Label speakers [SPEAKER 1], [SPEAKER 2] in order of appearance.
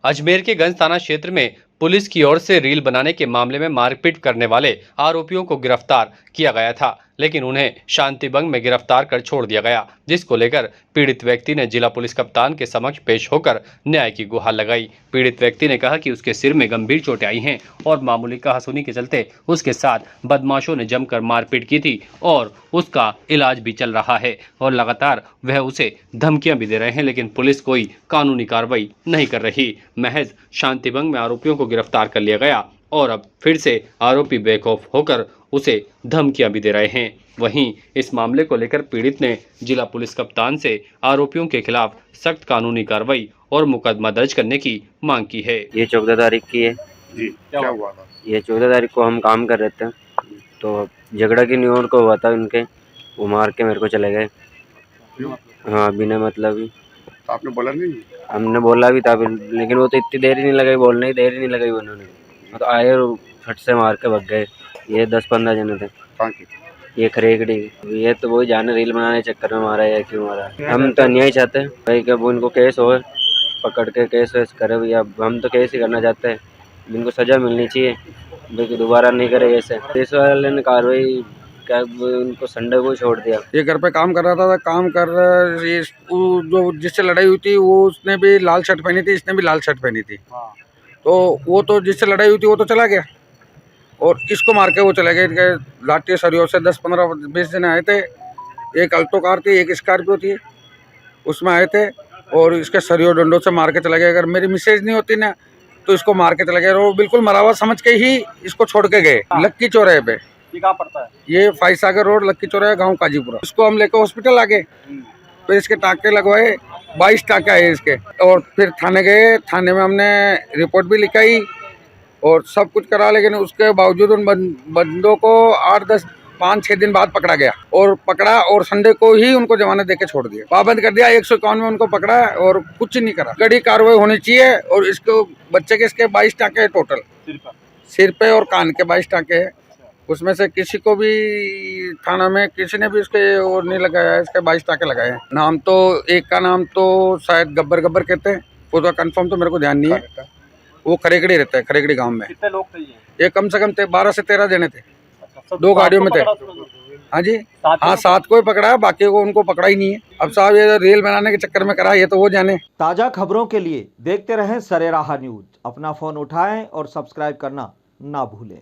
[SPEAKER 1] अजमेर के गंज थाना क्षेत्र में पुलिस की ओर से रील बनाने के मामले में मारपीट करने वाले आरोपियों को गिरफ्तार किया गया था, लेकिन उन्हें शांति भंग में गिरफ्तार कर छोड़ दिया गया, जिसको लेकर पीड़ित व्यक्ति ने जिला पुलिस कप्तान के समक्ष पेश होकर न्याय की गुहार लगाई। पीड़ित व्यक्ति ने कहा कि उसके सिर में गंभीर चोटें आई हैं और मामूली कहासुनी के चलते उसके साथ बदमाशों ने जमकर मारपीट की थी और उसका इलाज भी चल रहा है और लगातार वह उसे धमकियां भी दे रहे हैं, लेकिन पुलिस कोई कानूनी कार्रवाई नहीं कर रही। महज शांति भंग में आरोपियों को गिरफ्तार कर लिया गया और अब फिर से आरोपी बेखौफ होकर उसे धमकियां भी दे रहे हैं। वहीं इस मामले को लेकर पीड़ित ने जिला पुलिस कप्तान से आरोपियों के खिलाफ सख्त कानूनी कार्रवाई और मुकदमा दर्ज करने की मांग की है।
[SPEAKER 2] ये 14 तारीख की है
[SPEAKER 3] जी, क्या हुआ था?
[SPEAKER 2] ये 14 तारीख को हम काम कर रहे थे, तो झगड़ा की न्यून को हुआ था उनके, वो मार के मेरे को चले गए। हाँ, बिना मतलब ही।
[SPEAKER 3] तो आपने बोला नहीं?
[SPEAKER 2] हमने बोला भी था, लेकिन वो तो इतनी देर ही नहीं लगाई, बोलने की देर ही नहीं लगाई उन्होंने। तो आए और फट से मार के भग गए। ये 10-15 जने थे।
[SPEAKER 3] कहाँ की?
[SPEAKER 2] ये खरेगड़ी। ये तो वही जाने रील बनाने के चक्कर में मारा है या क्यों मारा है। हम तो अन्याय चाहते हैं भाई, कब उनको केस हो, पकड़ के केस वेस करे भैया। हम तो केस ही करना चाहते हैं, इनको सजा मिलनी चाहिए भाई, दोबारा नहीं करे ऐसे। केस वाले ने कार्रवाई क्या, उनको संडे को छोड़ दिया।
[SPEAKER 4] ये घर पे काम कर रहा था, काम कर जो जिससे लड़ाई हुई थी वो उसने भी लाल शर्ट पहनी थी, इसने भी लाल शर्ट पहनी थी। तो वो तो जिससे लड़ाई हुई थी वो तो चला गया और इसको मार के वो चले गए। इनके लाठी सरियों से 10-15-20 जने आए थे। एक अल्टो कार थी, एक स्कॉर्पियो थी, उसमें आए थे और इसके सरियों डंडों से मार के चले गए। अगर मेरी मिसेज नहीं होती ना तो इसको मार के चले गए और बिल्कुल मरा हुआ समझ के ही इसको छोड़ के गए। लक्की चौराहे पे।
[SPEAKER 5] ये कहाँ पड़ता है?
[SPEAKER 4] ये फाइसागर रोड, लक्की चौराहा, गांव काजीपुरा। इसको हम लेकर हॉस्पिटल आ गए, फिर इसके टाँके लगवाए। 22 टाँके आए इसके। और फिर थाने गए, थाने में हमने रिपोर्ट भी लिखाई और सब कुछ करा, लेकिन उसके बावजूद उन बंदों को 5-6 दिन बाद पकड़ा गया और संडे को ही उनको जमानत देके छोड़ दिया, पाबंद कर दिया। 151 में उनको पकड़ा और कुछ नहीं करा। कड़ी कार्रवाई होनी चाहिए। और इसको बच्चे के इसके 22 टाँके है टोटल, सिर पे और कान के 22 टाँके है। उसमें से किसी को भी थाना में किसी ने भी उसके और नहीं लगाया है, इसके 22 टाँके लगाए हैं। नाम तो एक का नाम तो शायद गब्बर कहते हैं, वो तो कंफर्म तो मेरे को ध्यान नहीं है। वो खरेगड़ी रहता है, खरेगड़ी गांव में।
[SPEAKER 5] कितने लोग थे
[SPEAKER 4] ये कम से कम 12 से 13 जने थे।
[SPEAKER 5] अच्छा,
[SPEAKER 4] 2 गाड़ियों में थे। हाँ जी, हाँ 7 को ही पकड़ा है, बाकी को उनको पकड़ा ही नहीं है। अब साहब ये रील बनाने के चक्कर में करा, ये तो वो जाने।
[SPEAKER 6] ताज़ा खबरों के लिए देखते रहें सरेराह न्यूज। अपना फोन उठाएं और सब्सक्राइब करना ना भूलें।